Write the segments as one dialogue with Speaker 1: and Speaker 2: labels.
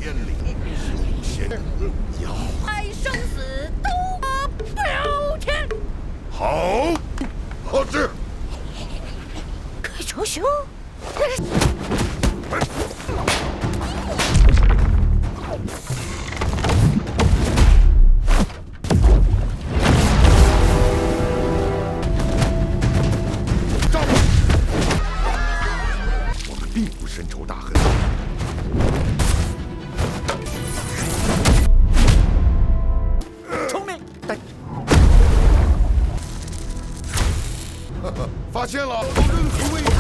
Speaker 1: 千里，行险要
Speaker 2: 爱生死都不由天。
Speaker 1: 好，好事。
Speaker 2: 可以求求。
Speaker 1: 我们并不深仇大恨。
Speaker 3: 聪明，但
Speaker 1: 发现了，任何位置。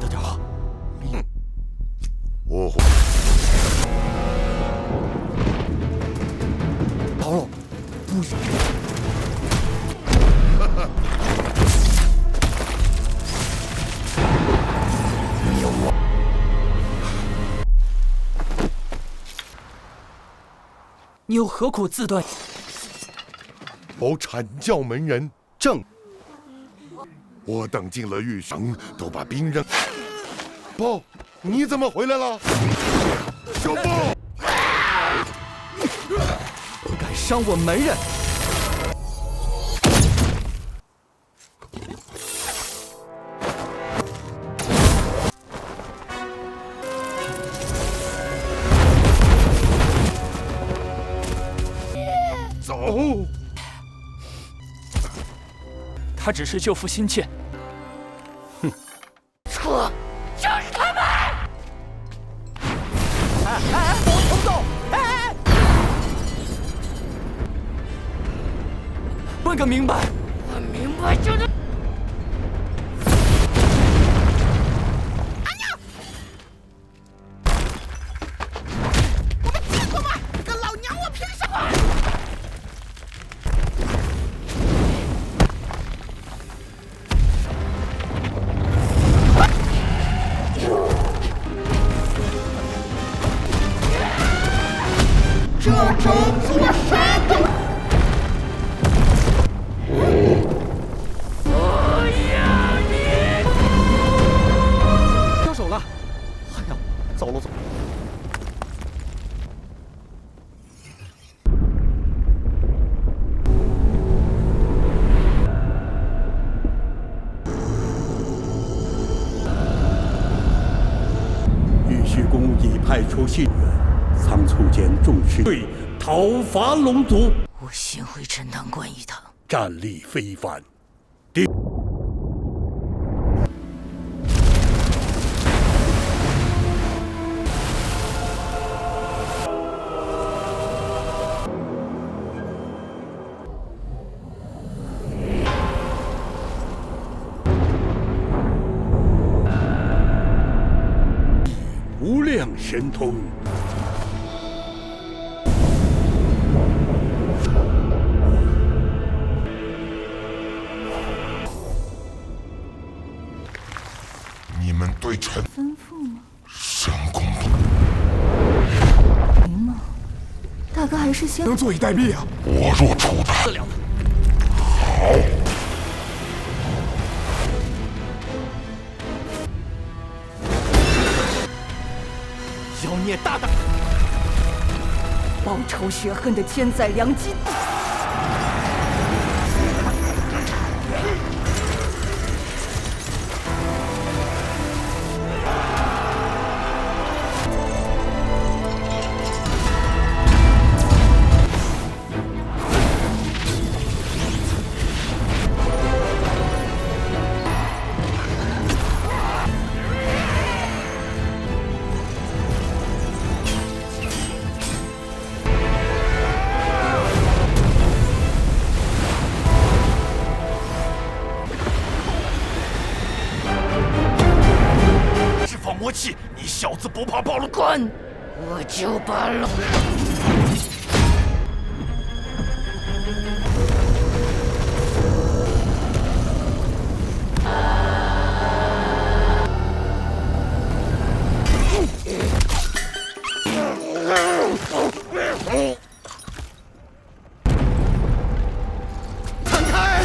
Speaker 3: 大家好。
Speaker 1: 我
Speaker 3: 好了，不许。你又何苦自断？
Speaker 1: 某阐教门人
Speaker 3: 正，
Speaker 1: 我等进了御城，都把兵刃。豹，你怎么回来了？小豹，
Speaker 3: 敢伤我门人！
Speaker 1: 走。
Speaker 3: 他只是救父心切。
Speaker 2: 错，就是他们！
Speaker 3: 冲动！问个明白。
Speaker 2: 我明白就是。我们见过吗？跟老娘我凭什么？这种做啥的？我要你！
Speaker 3: 交手了！哎呀，走了走。
Speaker 4: 玉虚宫已派出信员。仓促间，众士队讨伐龙族，
Speaker 2: 我先回陈塘关一趟，
Speaker 4: 战力非凡。无量神通。
Speaker 1: 你们对臣
Speaker 2: 吩咐吗？
Speaker 1: 深宫
Speaker 2: 行吗？大哥还是先
Speaker 3: 能坐以待毙啊！
Speaker 1: 我若出战，好。
Speaker 3: 妖孽大胆！
Speaker 2: 报仇雪恨的天灾良机。
Speaker 3: 魔气，你小子不怕暴露？
Speaker 2: 滚！我就把龙。
Speaker 3: 闪开！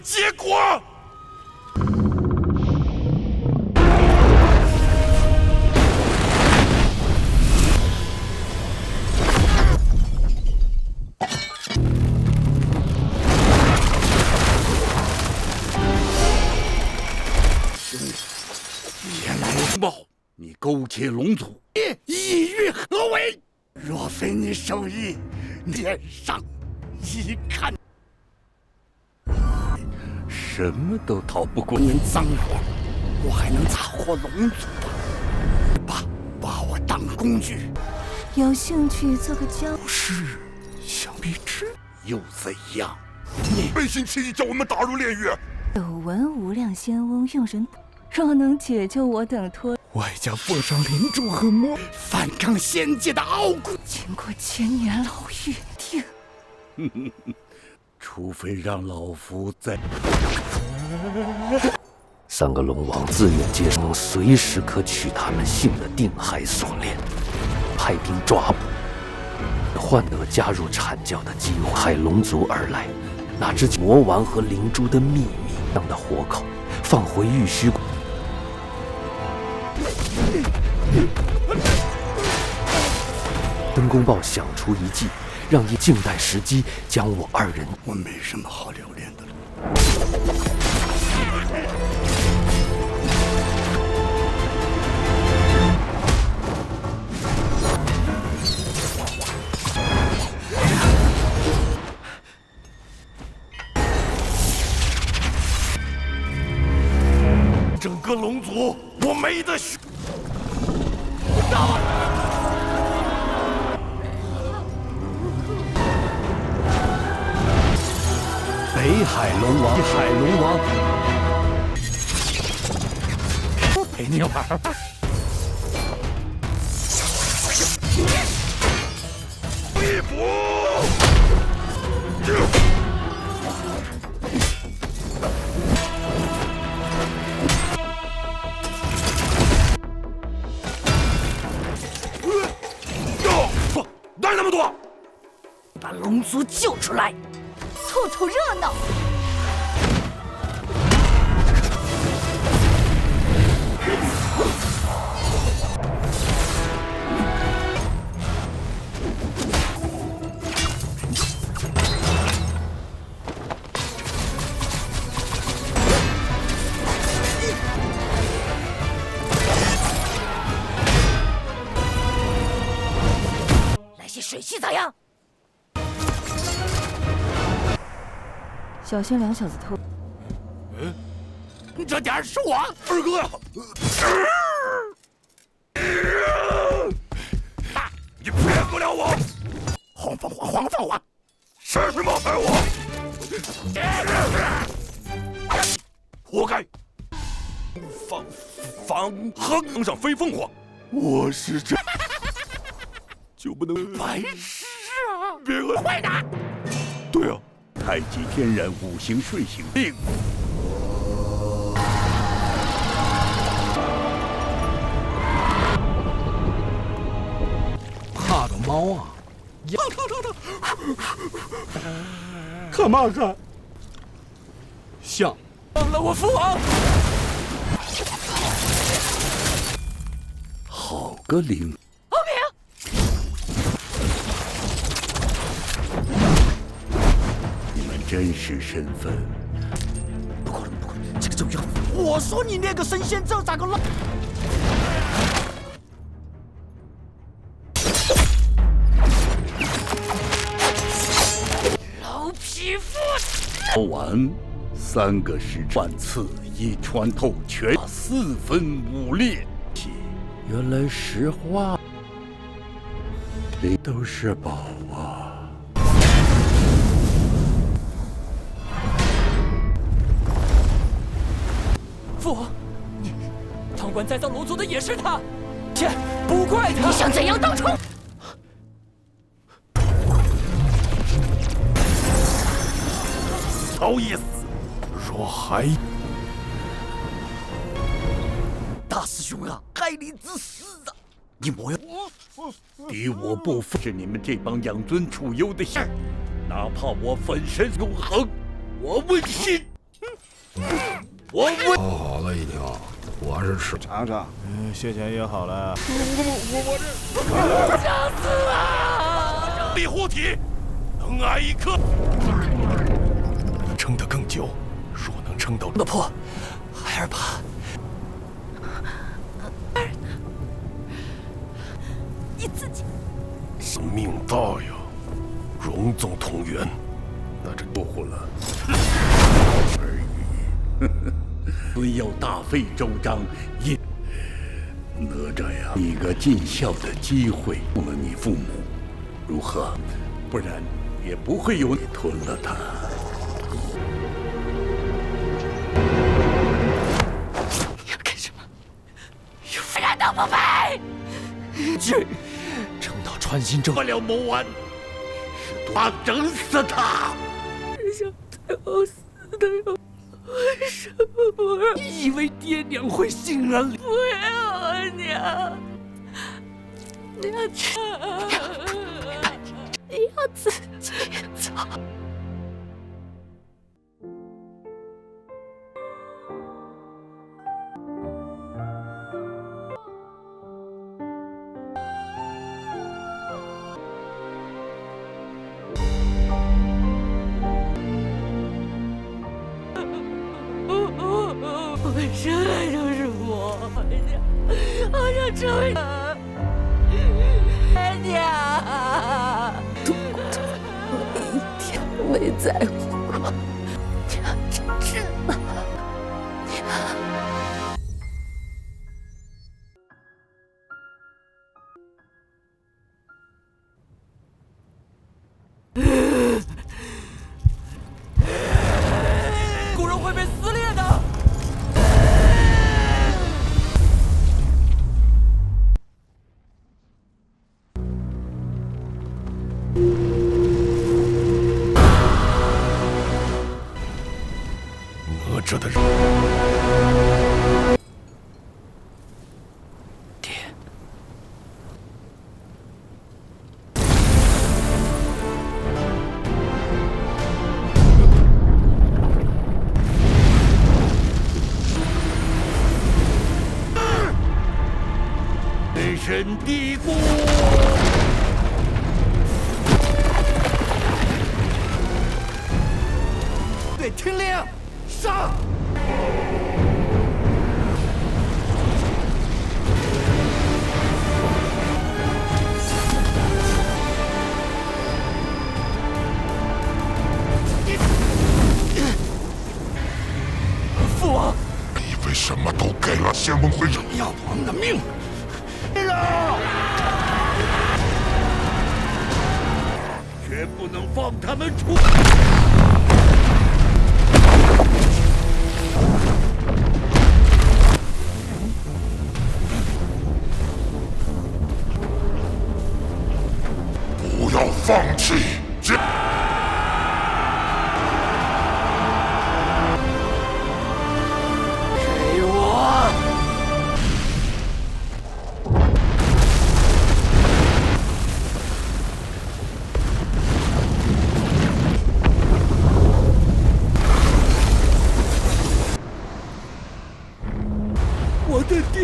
Speaker 1: 结果。
Speaker 4: 前来通报，你勾结龙族，意欲何为？若非你手艺，脸上一看，什么都逃不过您脏活，我还能杂货龙族吗？把我当工具，
Speaker 5: 有兴趣做个交？
Speaker 4: 是，想必是又怎样？
Speaker 1: 背信弃义，叫我们打入炼狱。
Speaker 5: 有闻无量仙翁用人，若能解救我等脱，
Speaker 4: 外加奉上灵珠和魔，反抗仙界的傲骨，
Speaker 5: 经过千年牢狱定。
Speaker 4: 除非让老夫在。
Speaker 6: 三个龙王自愿接受随时可取他们性的定海锁链，派兵抓捕，换得加入阐教的机会。海龙族而来，哪知魔丸和灵珠的秘密让的活口，放回玉虚。申公豹想出一计，让一静待时机，将我二人。
Speaker 4: 我没什么好留恋的了。
Speaker 1: 整个龙族，我没得选。
Speaker 6: 北海龙王，海龙王，
Speaker 4: 我陪你玩玩。
Speaker 1: 一搏！哪有那么多？
Speaker 5: 把龙族救出来，凑凑热闹。来些水系咋样？小心两小子偷。
Speaker 4: 这点儿是我
Speaker 1: 二哥呀！你骗不了我！
Speaker 4: 黄放我！
Speaker 1: 是什么害我？活该！反横上飞凤凰，我是这就不能
Speaker 4: 白痴啊！
Speaker 1: 别恶
Speaker 4: 会的。
Speaker 1: 对啊，
Speaker 4: 太极天然五行睡醒令。
Speaker 3: 怕个猫啊！
Speaker 4: 干嘛干？
Speaker 3: 像忘了我父王。
Speaker 4: 好个灵！
Speaker 5: 欧明，
Speaker 4: 你们真实身份？
Speaker 3: 不可能，这个重要。我说你那个神仙这咋个了？
Speaker 5: 老匹夫！
Speaker 4: 说完，3个石万刺一穿透全，4分5裂。原来实话，这都是宝啊！
Speaker 3: 父王，唐官再造龙族的也是他，切，不怪他。
Speaker 5: 你想怎样当初？
Speaker 1: 早已死，若还
Speaker 3: 大师兄啊，害你之死啊！你莫要
Speaker 4: 敌我不分，是你们这帮养尊处优的事儿，哪怕我粉身永恒，我问心。我不。
Speaker 7: 好了已经，我是吃。
Speaker 8: 尝尝，谢钱也好了。
Speaker 3: 想死了！
Speaker 1: 庇护体，能挨一刻，撑得更久。若能撑到
Speaker 3: 的破，孩儿怕。
Speaker 5: 你自己
Speaker 1: 命大呀，荣宗同源，那这不混了
Speaker 4: 而已。虽要大费周章，也哪吒呀，一个尽孝的机会，忘了你父母，如何？不然也不会有你吞了他。
Speaker 3: 你要干什么？有人都不配！去，撑到穿心症。
Speaker 4: 不了谋完，他整死他！
Speaker 3: 想最后死的人。为什么不让？你以为爹娘会欣然？不要，娘！娘去！你要自己走。我生来就是我，好想成为娘。度过的每一天没在乎过，娘真知道。骨肉会被撕裂的。
Speaker 1: 哪吒的人，
Speaker 3: 爹，
Speaker 4: 人神帝国。
Speaker 2: 对，听令，上！
Speaker 3: 父王，
Speaker 1: 你为什么都给了仙翁会长？
Speaker 4: 要我们的命！绝不能放他们出！
Speaker 1: 不要放弃！
Speaker 3: 给我！
Speaker 4: 我的爹！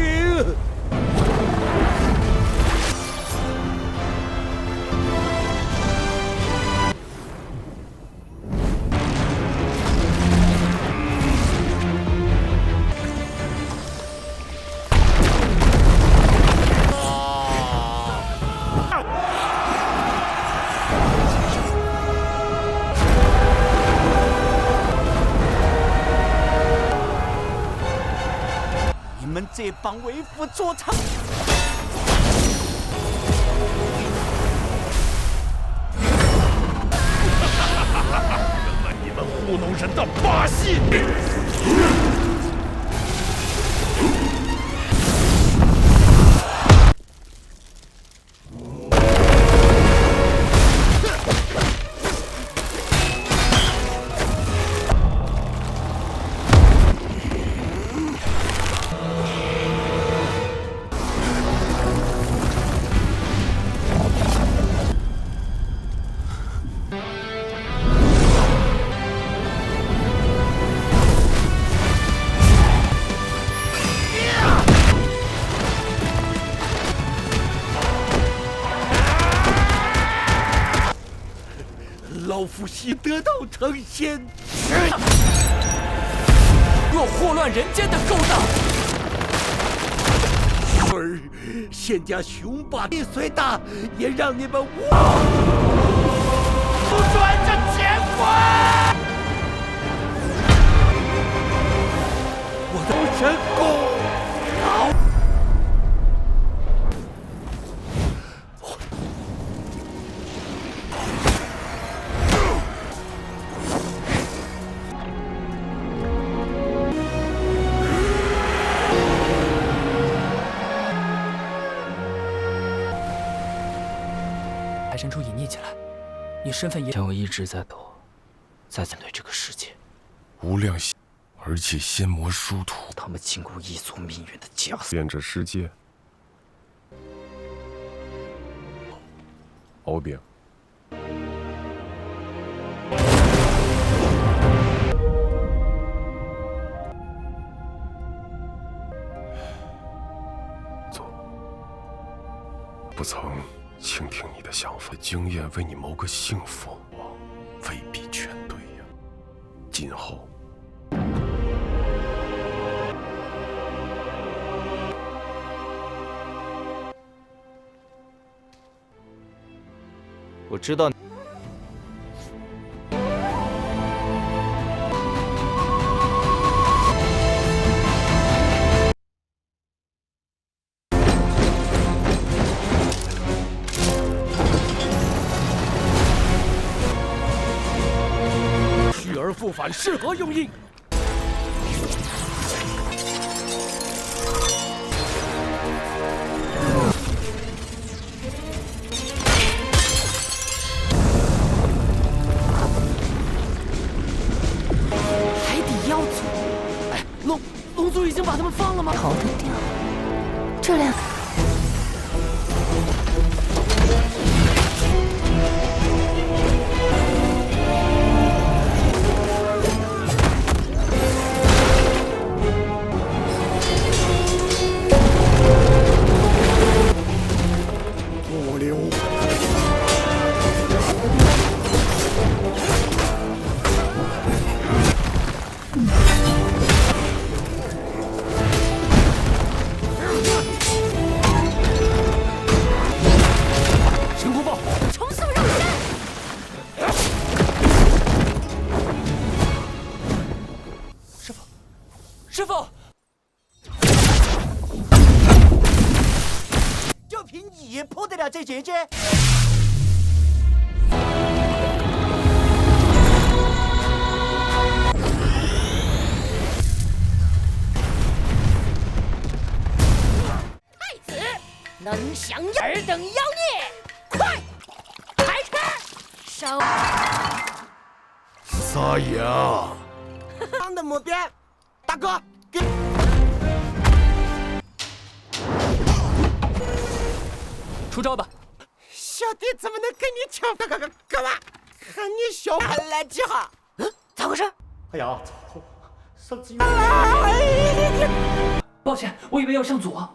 Speaker 2: 你们这帮为父作伥！
Speaker 1: 你们糊弄人的把戏！
Speaker 4: 报复心得道成仙。
Speaker 3: 若祸乱人间的勾当，
Speaker 4: 而仙家雄霸力虽大，也让你们无
Speaker 2: 转着乾坤。
Speaker 4: 我的神功。
Speaker 3: 海深处隐匿起来，你身份也……
Speaker 6: 但我一直在躲，在面对这个世界。
Speaker 1: 无量仙，而且仙魔殊途，
Speaker 6: 他们禁锢一族命运的枷锁。
Speaker 1: 变这世界。敖丙。不曾倾听你的想法，经验为你谋个幸福，我未必全对呀。今后，
Speaker 8: 我知道。
Speaker 3: 去而复返，是何用意？海底妖族，哎，龙族已经把他们放了吗？
Speaker 5: 逃得掉，这两。
Speaker 3: 师傅，
Speaker 2: 就凭你破得了这结界？
Speaker 9: 太子，能降尔等妖孽，快开吃！烧！
Speaker 1: 撒野！
Speaker 2: 当的目标，大哥，给。
Speaker 3: 出招吧！
Speaker 2: 小弟怎么能跟你抢？干嘛？看你小还来几下？
Speaker 9: 咋回事？
Speaker 4: 哎呀，上机。
Speaker 3: 抱歉，我以为要上左。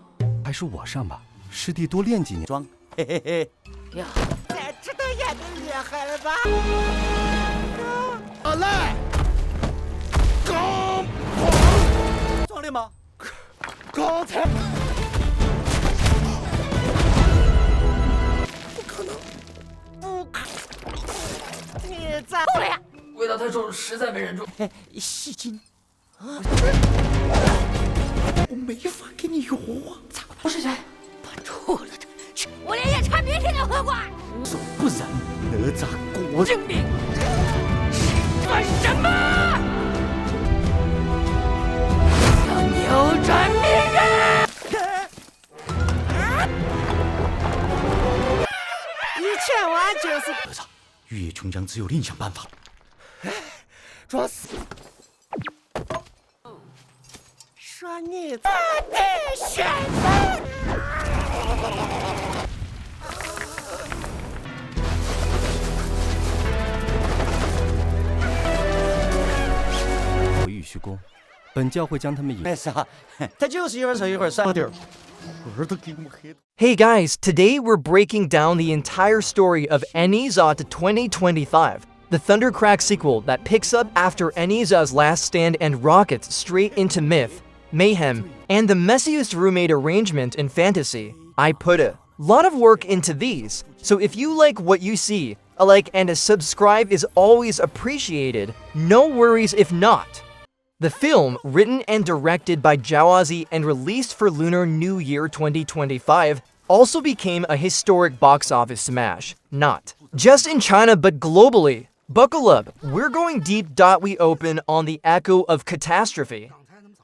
Speaker 10: 还是我上吧，师弟多练几年。
Speaker 2: 装，嘿嘿嘿。
Speaker 9: 呀，
Speaker 2: 再知道也得厉害了吧？
Speaker 1: 来，刚
Speaker 2: 壮烈吗？
Speaker 1: 刚才。
Speaker 2: 你在
Speaker 9: 够了呀！
Speaker 3: 味道太重，实在没忍住。
Speaker 2: 戏精啊！我没法给你用啊！
Speaker 3: 我是谁？
Speaker 9: 把吐了的，去！我连夜叉别天都喝过。
Speaker 2: 不然哪吒果
Speaker 9: 证明干什么？要扭转命运！
Speaker 2: 一切完就是
Speaker 10: 哪吒，玉叶琼浆只有另想办法。
Speaker 2: 装死！说你大内宣分！
Speaker 10: 回玉虚宫，本教会将他们引。
Speaker 2: 没事啊，他就是一会儿瘦一会儿酸点儿。
Speaker 11: Hey guys, today we're breaking down the entire story of Ne Zha to 2025.
Speaker 12: the Thundercrack sequel that picks up after Ne Zha's last stand and rockets straight into myth, mayhem, and the messiest roommate arrangement in fantasy. I put a lot of work into these, so if you like what you see, a like and a subscribe is always appreciated. No worries if not. The film, written and directed by Zhao and released for Lunar New Year 2025, also became a historic box office smash. Not just in China, but globally. Buckle up, we're going deep. We open on the echo of catastrophe.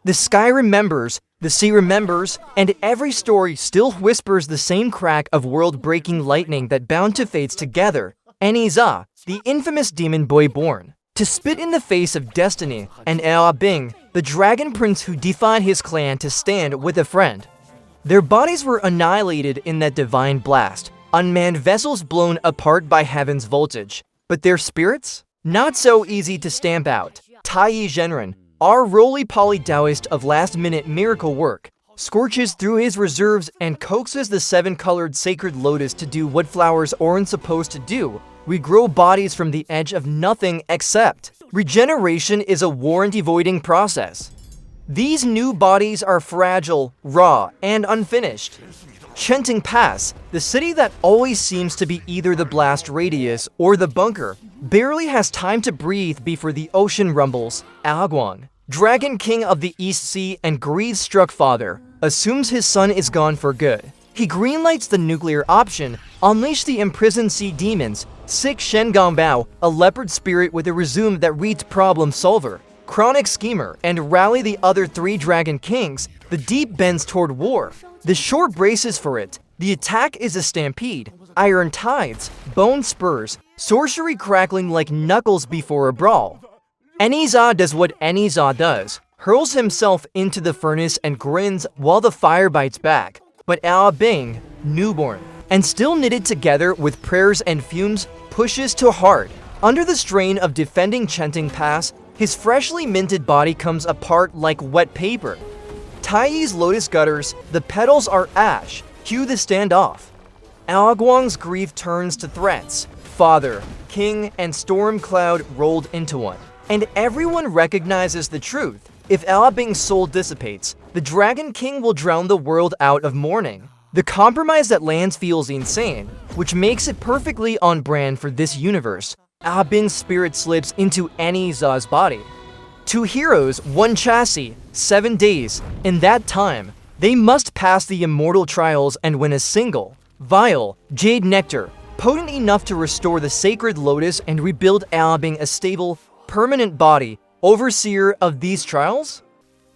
Speaker 12: The sky remembers, the sea remembers, and every story still whispers the same crack of world-breaking lightning that bound to fates together. Ne Zha, the infamous demon boy born to spit in the face of destiny, and Bing, the dragon prince who defied his clan to stand with a friend. Their bodies were annihilated in that divine blast, unmanned vessels blown apart by heaven's voltage. But their spirits? Not so easy to stamp out. Taiyi Zhenren, our roly-poly Taoist of last-minute miracle work, scorches through his reserves and coaxes the seven-colored sacred lotus to do what flowers aren't supposed to do. We grow bodies from the edge of nothing except. Regeneration is a warranty-voiding process. These new bodies are fragile, raw, and unfinished. Chenting Pass, the city that always seems to be either the blast radius or the bunker, barely has time to breathe before the ocean rumbles. Aguang, Dragon King of the East Sea and greed-struck father, assumes his son is gone for good. He greenlights the nuclear option, unleash the imprisoned sea demons, sick Shen Gongbao, a leopard spirit with a resume that reads problem solver, chronic schemer, and rally the other three dragon kings. The deep bends toward war. The shore braces for it. The attack is a stampede. Iron tides, bone spurs, sorcery crackling like knuckles before a brawl. Ne Zha does what Ne Zha does, hurls himself into the furnace and grins while the fire bites back. But Bing, newborn, and still knitted together with prayers and fumes, pushes too hard. Under the strain of defending Chenting Pass, his freshly minted body comes apart like wet paper. Taiyi's lotus gutters, the petals are ash, cue the standoff. Aguang's grief turns to threats. Father, king, and storm cloud rolled into one. And everyone recognizes the truth. If Bing's soul dissipates, the Dragon King will drown the world out of mourning. The compromise that lands feels insane, which makes it perfectly on brand for this universe. Bing's spirit slips into Ne Zha's body. Two heroes, one chassis, 7 days. In that time, they must pass the immortal trials and win a single, vial, jade nectar, potent enough to restore the sacred lotus and rebuild Bing a stable, permanent body. Overseer of these trials?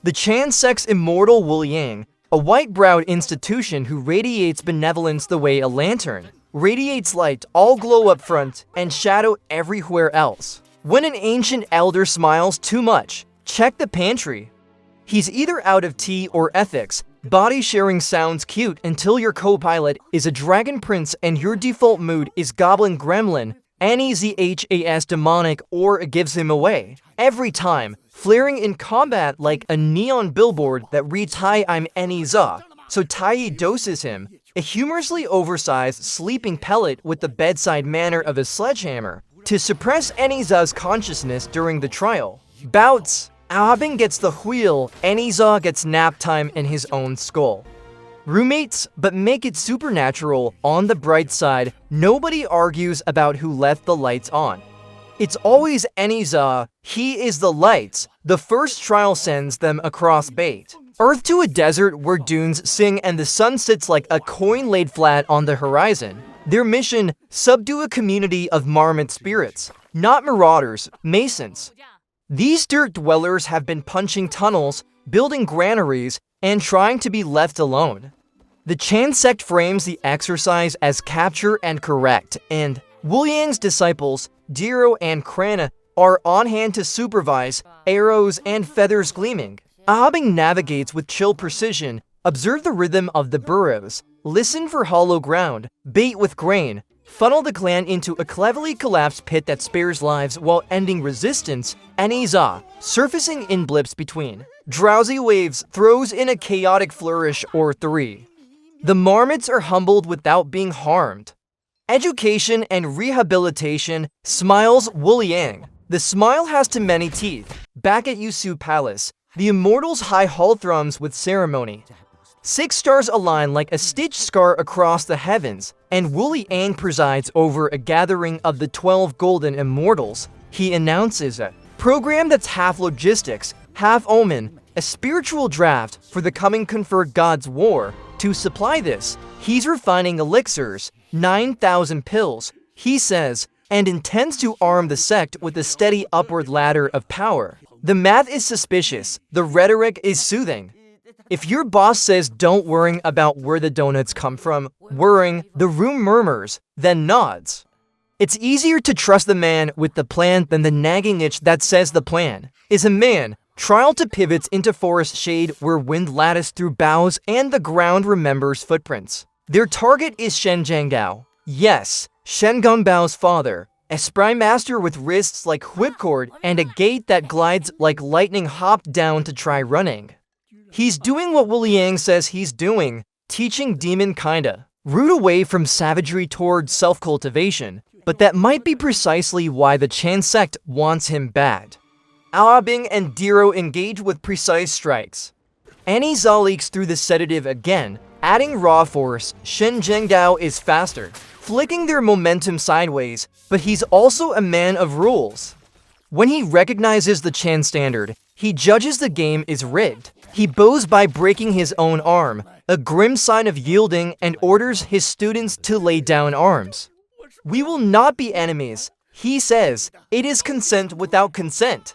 Speaker 12: The Chan-sex immortal Wuliang, a white-browed institution who radiates benevolence the way a lantern radiates light, all glow up front and shadow everywhere else. When an ancient elder smiles too much, check the pantry. He's either out of tea or ethics. Body sharing sounds cute until your co-pilot is a dragon prince and your default mood is goblin gremlin, NEZHAS demonic, or it gives him away. Every time, flaring in combat like a neon billboard that reads, "Hi, I'm Ne Zha." So Taiyi doses him, a humorously oversized sleeping pellet with the bedside manner of a sledgehammer, to suppress Ne Zha's consciousness during the trial. Bouts. Bing gets the wheel, Ne Zha gets nap time in his own skull. Roommates, but make it supernatural. On the bright side, nobody argues about who left the lights on. It's always Ne Zha, he is the lights. The first trial sends them across bait. Earth to a desert where dunes sing and the sun sits like a coin laid flat on the horizon. Their mission, subdue a community of marmot spirits, not marauders, masons. These dirt dwellers have been punching tunnels, building granaries, and trying to be left alone. The Chan sect frames the exercise as capture and correct, and Wuliang's disciples, Diro and Krana, are on hand to supervise, arrows and feathers gleaming. Bing navigates with chill precision, observe the rhythm of the burrows, listen for hollow ground, bait with grain, funnel the clan into a cleverly collapsed pit that spares lives while ending resistance. Ne Zha, surfacing in blips between drowsy waves, throws in a chaotic flourish or three. The marmots are humbled without being harmed. Education and rehabilitation smiles Wu Liang. The smile has too many teeth. Back at Yusu Palace, the immortals high hall thrums with ceremony. 6 stars align like a stitched scar across the heavens, and Wu Liang presides over a gathering of the 12 golden immortals. He announces a program that's half logistics, half omen, a spiritual draft for the coming conferred God's War. To supply this, he's refining elixirs, 9,000 pills, he says, and intends to arm the sect with a steady upward ladder of power. The math is suspicious, the rhetoric is soothing. If your boss says don't worry about where the donuts come from, worrying, the room murmurs, then nods. It's easier to trust the man with the plan than the nagging itch that says the plan is a man. Trial to pivots into forest shade where wind latticed through boughs and the ground remembers footprints. Their target is Shen Zhanggao. Yes, Shen Gongbao's father, a spry master with wrists like whipcord and a gait that glides like lightning hopped down to try running. He's doing what Wu Liang says he's doing, teaching demon kinda. Root away from savagery towards self-cultivation, but that might be precisely why the Chan sect wants him bad. Aobing and Diro engage with precise strikes. Ne Zha leaks through the sedative again, adding raw force. Shen Zhanggao is faster, flicking their momentum sideways, but he's also a man of rules. When he recognizes the Chan standard, he judges the game is rigged. He bows by breaking his own arm, a grim sign of yielding, and orders his students to lay down arms. We will not be enemies, he says. It is consent without consent.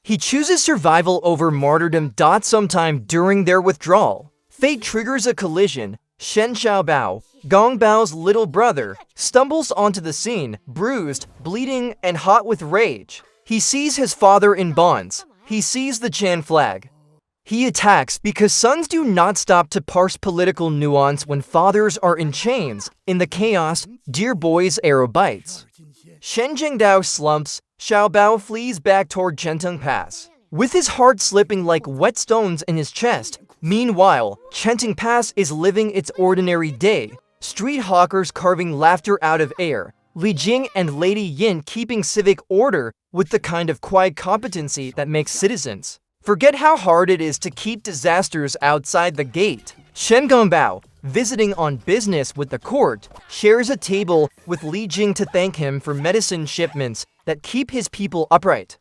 Speaker 12: He chooses survival over martyrdom. Sometime during their withdrawal, fate triggers a collision. Shen Xiaobao, Gongbao's little brother, stumbles onto the scene, bruised, bleeding, and hot with rage. He sees his father in bonds. He sees the Chan flag. He attacks because sons do not stop to parse political nuance when fathers are in chains. In the chaos, dear boy's arrow bites. Shen Zhanggao slumps. Xiaobao flees back toward Chenteng Pass, with his heart slipping like wet stones in his chest. Meanwhile, Chenteng Pass is living its ordinary day. Street hawkers carving laughter out of air. Li Jing and Lady Yin keeping civic order with the kind of quiet competency that makes citizens forget how hard it is to keep disasters outside the gate. Shen Gongbao, visiting on business with the court, shares a table with Li Jing to thank him for medicine shipments that keep his people upright.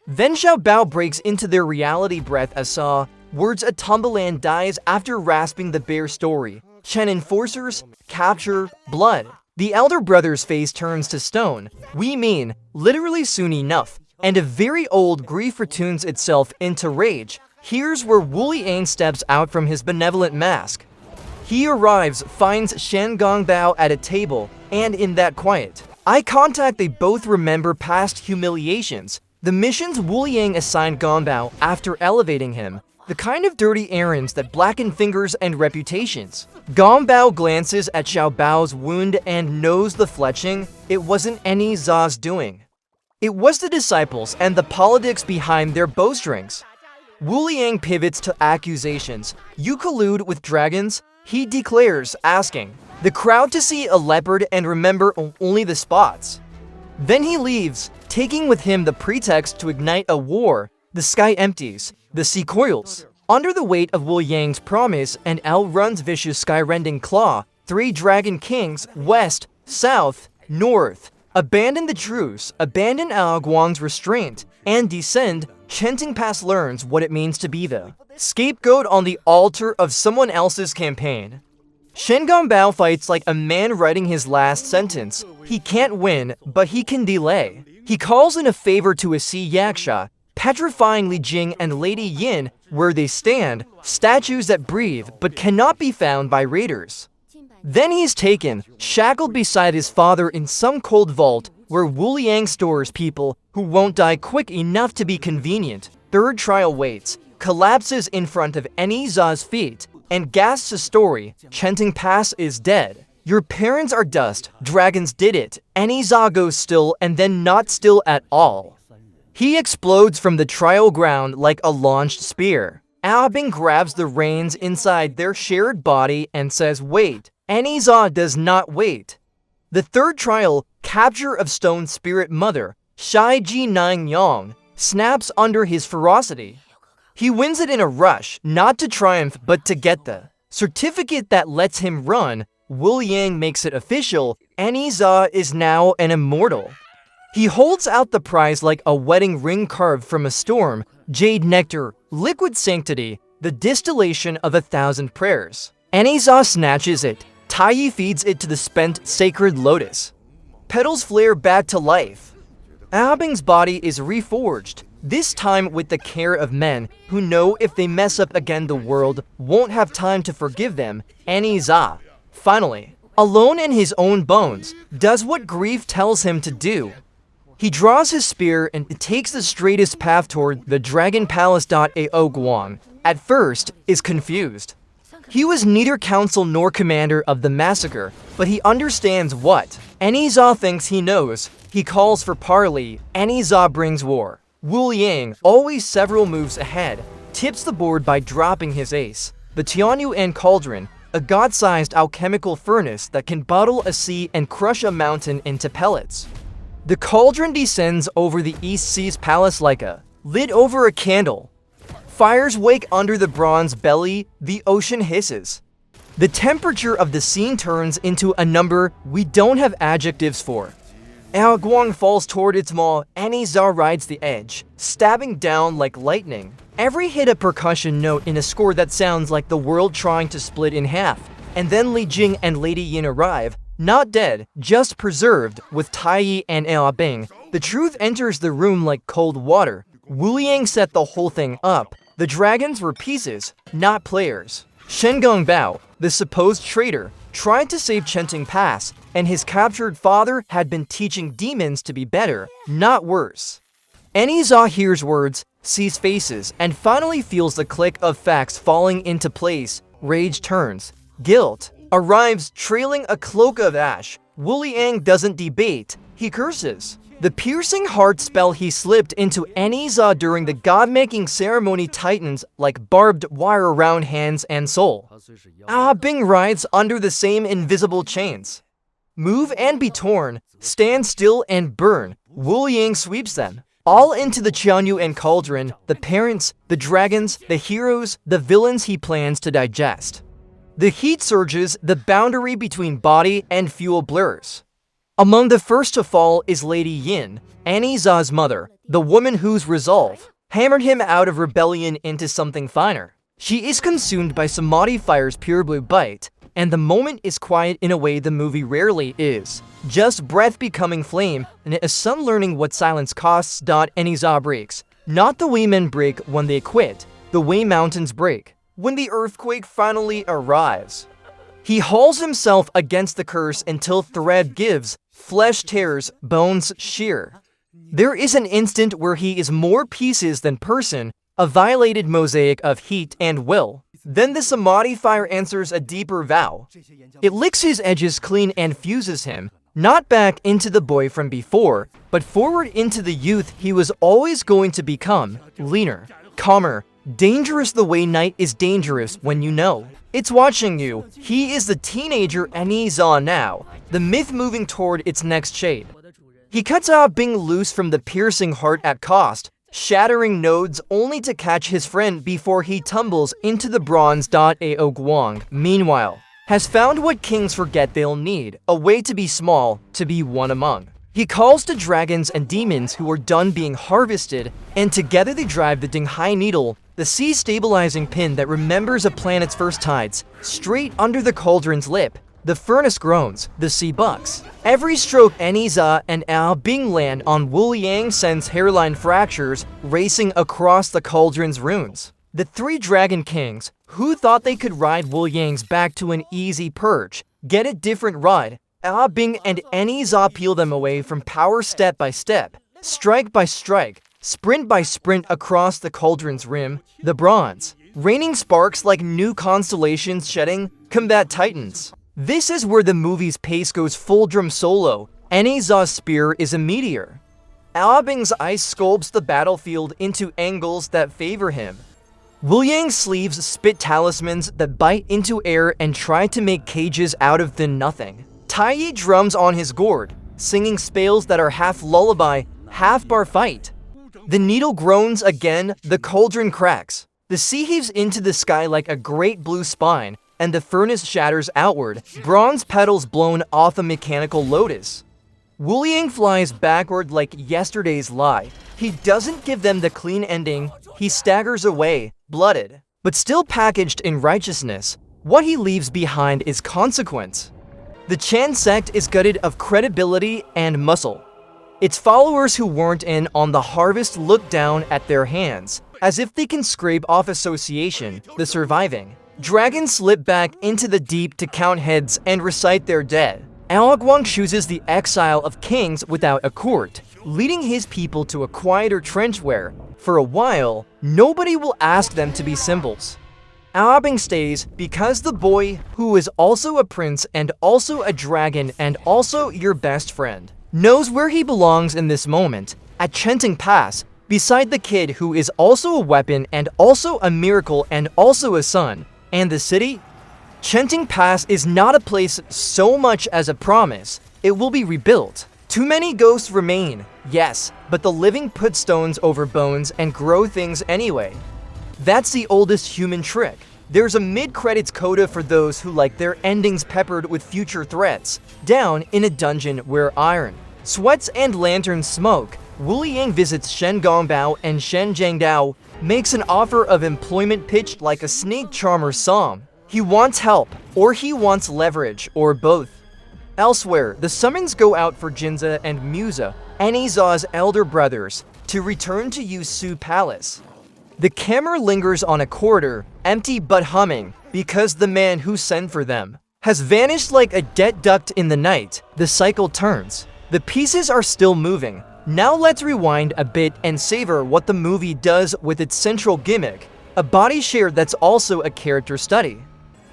Speaker 12: Then Xiaobao breaks into their reality breath as Saw, words a Tumbaland dies after rasping the bear story. Chen enforcers, capture, blood. The elder brother's face turns to stone. We mean, literally soon enough, and a very old grief retunes itself into rage. Here's where Wu Liang steps out from his benevolent mask. He arrives, finds Shen Gongbao at a table, and in that quiet eye contact they both remember past humiliations. The missions Wu Liang assigned Gongbao after elevating him, the kind of dirty errands that blacken fingers and reputations. Gongbao glances at Xiaobao's wound and knows the fletching. It wasn't Ne Zha's doing. It was the disciples and the politics behind their bowstrings. Wu Liang pivots to accusations. You collude with dragons? He declares, asking the crowd to see a leopard and remember only the spots. Then he leaves, taking with him the pretext to ignite a war. The sky empties, the sea coils. Under the weight of Wu Yang's promise and Al Run's vicious sky-rending claw, 3 dragon kings, west, south, north, abandon the truce, abandon Ao Guang's restraint, and descend. Chenteng Pass learns what it means to be the scapegoat on the altar of someone else's campaign. Shen Gongbao fights like a man writing his last sentence. He can't win, but he can delay. He calls in a favor to a sea yaksha, petrifying Li Jing and Lady Yin where they stand, statues that breathe but cannot be found by raiders. Then he's taken, shackled beside his father in some cold vault where Wu Liang stores people who won't die quick enough to be convenient. Third trial waits, collapses in front of Ne Zha's feet, and gasps a story. Chenteng Pass is dead. Your parents are dust. Dragons did it. Ne Zha goes still and then not still at all. He explodes from the trial ground like a launched spear. Aobing grabs the reins inside their shared body and says, wait. Ne Zha does not wait. The third trial, capture of Stone Spirit Mother, Shai Ji Nine Yang, snaps under his ferocity. He wins it in a rush, not to triumph but to get the certificate that lets him run. Wu Yang makes it official, Ne Zha is now an immortal. He holds out the prize like a wedding ring carved from a storm, jade nectar, liquid sanctity, the distillation of 1,000 prayers. Ne Zha snatches it. Taiyi feeds it to the spent sacred lotus. Petals flare back to life. Abing's body is reforged, this time with the care of men who know if they mess up again the world won't have time to forgive them. Ne Zha, finally, alone in his own bones, does what grief tells him to do. He draws his spear and takes the straightest path toward the Dragon Palace. Ao Guang, at first, is confused. He was neither counsel nor commander of the massacre, but he understands what Ne Zha thinks he knows. He calls for parley. Ne Zha brings war. Wu Yang, always several moves ahead, tips the board by dropping his ace, the Tianyuan Cauldron, a god-sized alchemical furnace that can bottle a sea and crush a mountain into pellets. The cauldron descends over the East Sea's palace like a lid over a candle. Fires wake under the bronze belly, the ocean hisses. The temperature of the scene turns into a number we don't have adjectives for. Ao Guang falls toward its maw. Ne Zha rides the edge, stabbing down like lightning. Every hit a percussion note in a score that sounds like the world trying to split in half. And then Li Jing and Lady Yin arrive, not dead, just preserved, with Taiyi and Bing. The truth enters the room like cold water. Wu Yang set the whole thing up. The dragons were pieces, not players. Shen Gongbao, the supposed traitor, tried to save Chenting Pass, and his captured father had been teaching demons to be better, not worse. Ne Zha hears words, sees faces, and finally feels the click of facts falling into place. Rage turns. Guilt arrives trailing a cloak of ash. Wu Yang doesn't debate, he curses. The piercing heart spell he slipped into Ne Zha during the god-making ceremony tightens like barbed wire around hands and soul. Bing rides under the same invisible chains. Move and be torn, stand still and burn. Wu Yang sweeps them. All into the Qianyuan Cauldron, the parents, the dragons, the heroes, the villains he plans to digest. The heat surges, the boundary between body and fuel blurs. Among the first to fall is Lady Yin, Ne Zha's mother, the woman whose resolve hammered him out of rebellion into something finer. She is consumed by Samadhi Fire's pure blue bite, and the moment is quiet in a way the movie rarely is. Just breath becoming flame, and a son learning what silence costs. Ne Zha breaks. Not the way men break when they quit, the way mountains break when the earthquake finally arrives. He hauls himself against the curse until thread gives, flesh tears, bones shear. There is an instant where he is more pieces than person, a violated mosaic of heat and will. Then the Samadhi Fire answers a deeper vow. It licks his edges clean and fuses him, not back into the boy from before, but forward into the youth he was always going to become, leaner, calmer, dangerous the way night is dangerous when you know it's watching you. He is the teenager Ne Zha now, the myth moving toward its next shade. He cuts Bing loose from the piercing heart at cost, shattering nodes only to catch his friend before he tumbles into the bronze. Ao Guang, meanwhile, has found what kings forget they'll need, a way to be small, to be one among. He calls to dragons and demons who are done being harvested, and together they drive the Dinghai Needle, the sea-stabilizing pin that remembers a planet's first tides, straight under the cauldron's lip. The furnace groans, the sea bucks. Every stroke Ne Zha and Bing land on Wu Yang sends hairline fractures racing across the cauldron's runes. The three dragon kings, who thought they could ride Wu Yang's back to an easy perch, get a different ride. Bing and Ne Zha peel them away from power step by step, strike by strike, sprint by sprint across the cauldron's rim, the bronze, raining sparks like new constellations shedding, combat titans. This is where the movie's pace goes full drum solo. Ne Zha's spear is a meteor. Bing's ice sculpts the battlefield into angles that favor him. Wu Yang's sleeves spit talismans that bite into air and try to make cages out of thin nothing. Tai drums on his gourd, singing spells that are half lullaby, half bar fight. The needle groans again, the cauldron cracks. The sea heaves into the sky like a great blue spine, and the furnace shatters outward, bronze petals blown off a mechanical lotus. Wuliang flies backward like yesterday's lie. He doesn't give them the clean ending, he staggers away, blooded. But still packaged in righteousness, what he leaves behind is consequence. The Chan sect is gutted of credibility and muscle. Its followers who weren't in on the harvest look down at their hands, as if they can scrape off association, the surviving. Dragons slip back into the deep to count heads and recite their dead. Alaguang chooses the exile of kings without a court, leading his people to a quieter trench where, for a while, nobody will ask them to be symbols. Alabing stays because the boy, who is also a prince and also a dragon and also your best friend, knows where he belongs in this moment, at Chenting Pass, beside the kid who is also a weapon and also a miracle and also a son. And the city? Chenting Pass is not a place so much as a promise. It will be rebuilt. Too many ghosts remain, yes, but the living put stones over bones and grow things anyway. That's the oldest human trick. There's a mid-credits coda for those who like their endings peppered with future threats. Down in a dungeon where iron, sweats and lanterns smoke, Wuliang visits Shen Gongbao and Shen Jiangdao, makes an offer of employment pitched like a snake charmer's song. He wants help, or he wants leverage, or both. Elsewhere, the summons go out for Jinza and Musa, Ne Zha's elder brothers, to return to Yusu Palace. The camera lingers on a corridor, empty but humming, because the man who sent for them has vanished like a dead duct in the night. The cycle turns. The pieces are still moving. Now let's rewind a bit and savor what the movie does with its central gimmick, a body share that's also a character study.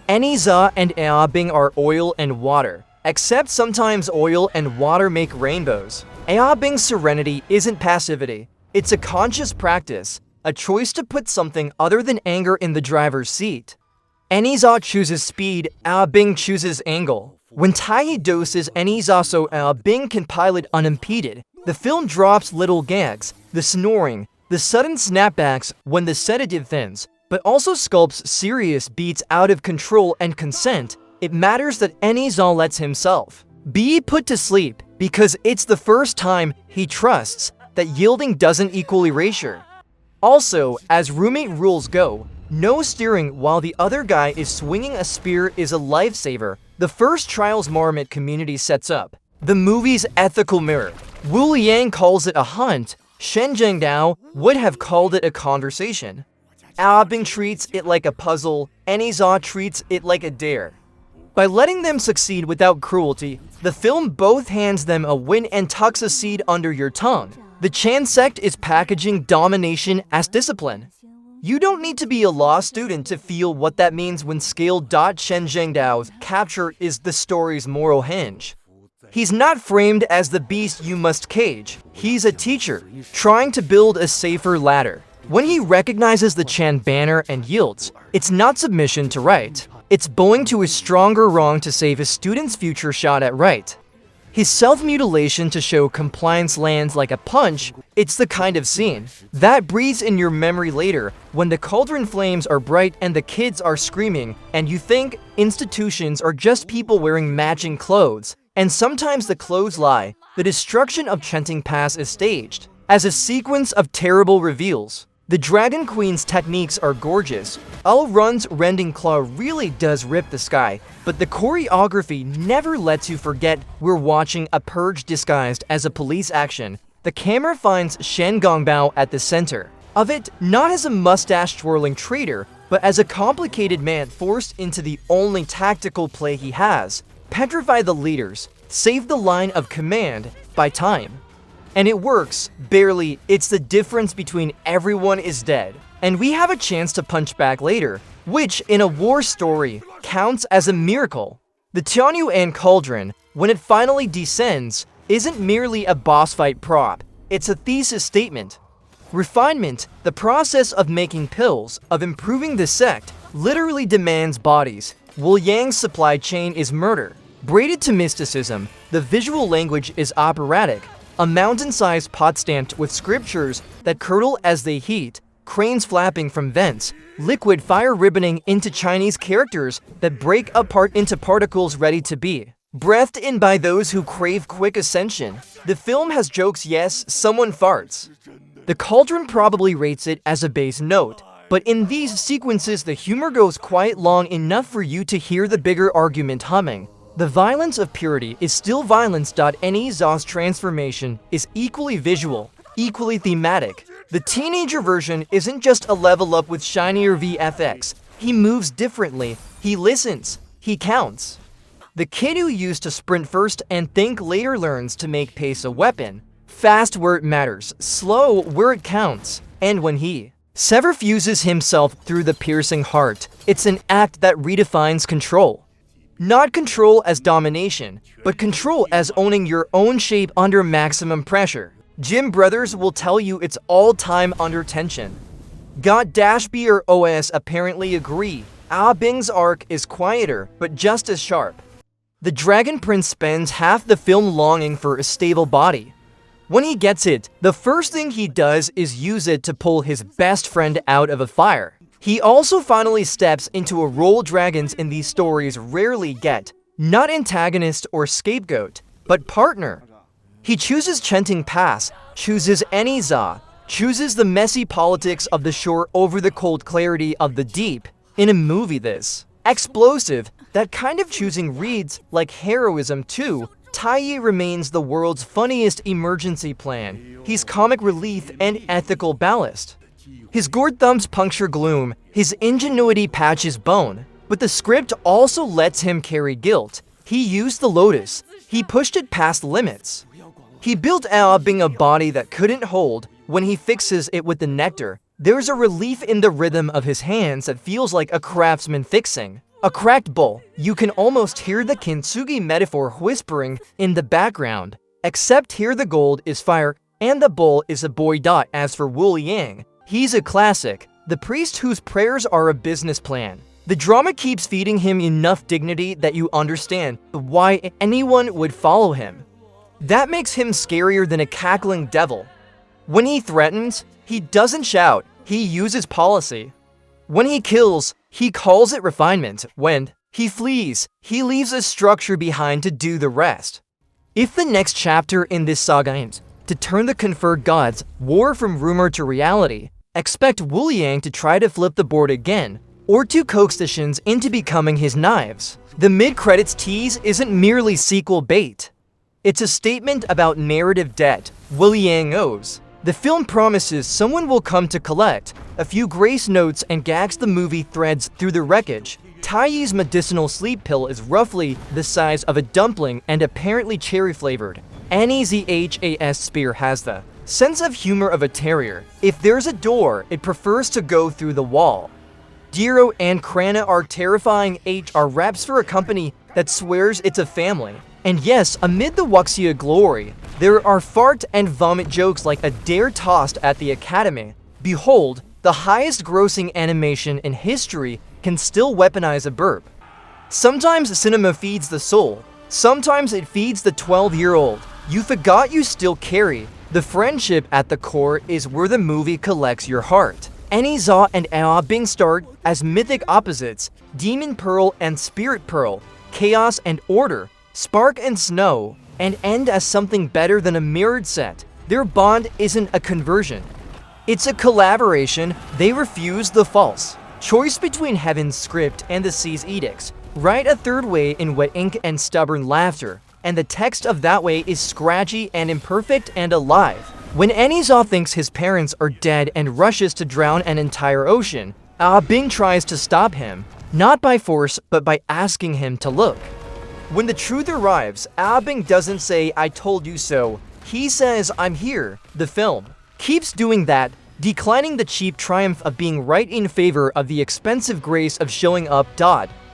Speaker 12: Ne Zha and Bing are oil and water, except sometimes oil and water make rainbows. Bing's serenity isn't passivity, it's a conscious practice, a choice to put something other than anger in the driver's seat. Ne Zha chooses speed, Bing chooses angle. When Tai doses Ne Zha so Bing can pilot unimpeded, the film drops little gags, the snoring, the sudden snapbacks when the sedative thins, but also sculpts serious beats out of control and consent. It matters that Ne Zha lets himself be put to sleep because it's the first time he trusts that yielding doesn't equal erasure. Also, as roommate rules go, no steering while the other guy is swinging a spear is a lifesaver. The first Trials Marmot community sets up the movie's ethical mirror. Wu Liang calls it a hunt, Shen Jiangdao would have called it a conversation. Bing treats it like a puzzle, Ne Zha treats it like a dare. By letting them succeed without cruelty, the film both hands them a win and tucks a seed under your tongue. The Chan sect is packaging domination as discipline. You don't need to be a law student to feel what that means when scaled. Shen Jiangdao's capture is the story's moral hinge. He's not framed as the beast you must cage. He's a teacher, trying to build a safer ladder. When he recognizes the Chan banner and yields, it's not submission to right. It's bowing to a stronger wrong to save his student's future shot at right. His self-mutilation to show compliance lands like a punch. It's the kind of scene that breathes in your memory later when the cauldron flames are bright and the kids are screaming and you think institutions are just people wearing matching clothes. And sometimes the clothes lie. The destruction of Chenting Pass is staged as a sequence of terrible reveals. The Dragon Queen's techniques are gorgeous. Run's rending claw really does rip the sky, but the choreography never lets you forget we're watching a purge disguised as a police action. The camera finds Shen Gongbao at the center of it, not as a mustache-twirling traitor, but as a complicated man forced into the only tactical play he has: petrify the leaders, save the line of command by time. And it works, barely. It's the difference between everyone is dead and we have a chance to punch back later, which in a war story counts as a miracle. The Tianyuan Cauldron, when it finally descends, isn't merely a boss fight prop, it's a thesis statement. Refinement, the process of making pills, of improving the sect, literally demands bodies. Wu Yang's supply chain is murder. Braided to mysticism, the visual language is operatic, a mountain-sized pot stamped with scriptures that curdle as they heat, cranes flapping from vents, liquid fire ribboning into Chinese characters that break apart into particles ready to be breathed in by those who crave quick ascension. The film has jokes, yes, someone farts. The Cauldron probably rates it as a base note, but in these sequences the humor goes quite long enough for you to hear the bigger argument humming. The violence of purity is still violence. Ne Zha's transformation is equally visual, equally thematic. The teenager version isn't just a level up with shinier VFX. He moves differently, he listens, he counts. The kid who used to sprint first and think later learns to make pace a weapon. Fast where it matters, slow where it counts. And when he fuses himself through the piercing heart, it's an act that redefines control. Not control as domination, but control as owning your own shape under maximum pressure. Jim Brothers will tell you it's all time under tension. God-B or OS apparently agree. Bing's arc is quieter, but just as sharp. The Dragon Prince spends half the film longing for a stable body. When he gets it, the first thing he does is use it to pull his best friend out of a fire. He also finally steps into a role dragons in these stories rarely get. Not antagonist or scapegoat, but partner. He chooses Chenting Pass, chooses Ne Zha, chooses the messy politics of the shore over the cold clarity of the deep. In a movie this explosive, that kind of choosing reads like heroism too. Tai remains the world's funniest emergency plan. He's comic relief and ethical ballast. His gourd thumbs puncture gloom, his ingenuity patches bone, but the script also lets him carry guilt. He used the lotus, he pushed it past limits. He built Bing a body that couldn't hold. When he fixes it with the nectar, there's a relief in the rhythm of his hands that feels like a craftsman fixing a cracked bowl. You can almost hear the kintsugi metaphor whispering in the background. Except here the gold is fire, and the bowl is a boy. As for Wu Liang, he's a classic, the priest whose prayers are a business plan. The drama keeps feeding him enough dignity that you understand why anyone would follow him. That makes him scarier than a cackling devil. When he threatens, he doesn't shout, he uses policy. When he kills, he calls it refinement. When he flees, he leaves a structure behind to do the rest. If the next chapter in this saga aims to turn the conferred gods' war from rumor to reality, expect Wu Liang to try to flip the board again, or to coax the Shins into becoming his knives. The mid-credits tease isn't merely sequel bait. It's a statement about narrative debt Wu Liang owes. The film promises someone will come to collect a few grace notes and gags the movie threads through the wreckage. Taiyi's medicinal sleep pill is roughly the size of a dumpling and apparently cherry-flavored. Ne Zha's spear has the sense of humor of a terrier. If there's a door, it prefers to go through the wall. Diro and Krana are terrifying are reps for a company that swears it's a family. And yes, amid the Wuxia glory, there are fart and vomit jokes like a dare tossed at the Academy. Behold, the highest grossing animation in history can still weaponize a burp. Sometimes cinema feeds the soul, sometimes it feeds the 12-year-old. You forgot you still carry. The friendship at the core is where the movie collects your heart. Ne Zha and Bing start as mythic opposites, Demon Pearl and Spirit Pearl, Chaos and Order, Spark and Snow, and end as something better than a mirrored set. Their bond isn't a conversion. It's a collaboration. They refuse the false choice between heaven's script and the sea's edicts. Write a third way in wet ink and stubborn laughter, and the text of that way is scratchy and imperfect and alive. When Ne Zha thinks his parents are dead and rushes to drown an entire ocean, Bing tries to stop him, not by force, but by asking him to look. When the truth arrives, Bing doesn't say, "I told you so." He says, "I'm here." The film keeps doing that, declining the cheap triumph of being right in favor of the expensive grace of showing up.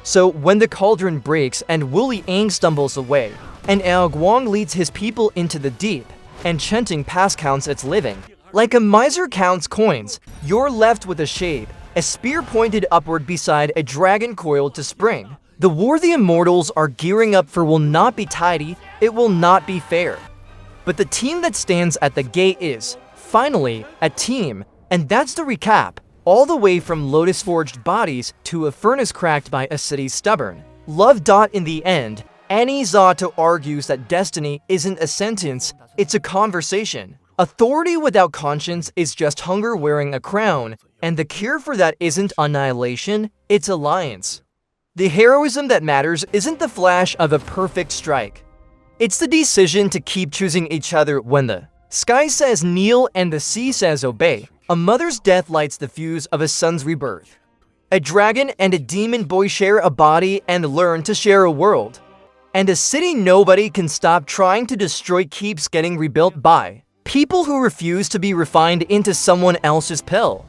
Speaker 12: So when the cauldron breaks and Wu Liang stumbles away, and Guang leads his people into the deep, and Chenting Pass counts its living, like a miser counts coins, you're left with a shade, a spear pointed upward beside a dragon coiled to spring. The war the immortals are gearing up for will not be tidy, it will not be fair. But the team that stands at the gate is, finally, a team, and that's the recap, all the way from lotus-forged bodies to a furnace cracked by a city stubborn. Love. In the end, Ne Zha argues that destiny isn't a sentence, it's a conversation. Authority without conscience is just hunger wearing a crown, and the cure for that isn't annihilation, it's alliance. The heroism that matters isn't the flash of a perfect strike. It's the decision to keep choosing each other when the sky says kneel and the sea says obey. A mother's death lights the fuse of a son's rebirth. A dragon and a demon boy share a body and learn to share a world. And a city nobody can stop trying to destroy keeps getting rebuilt by people who refuse to be refined into someone else's pill.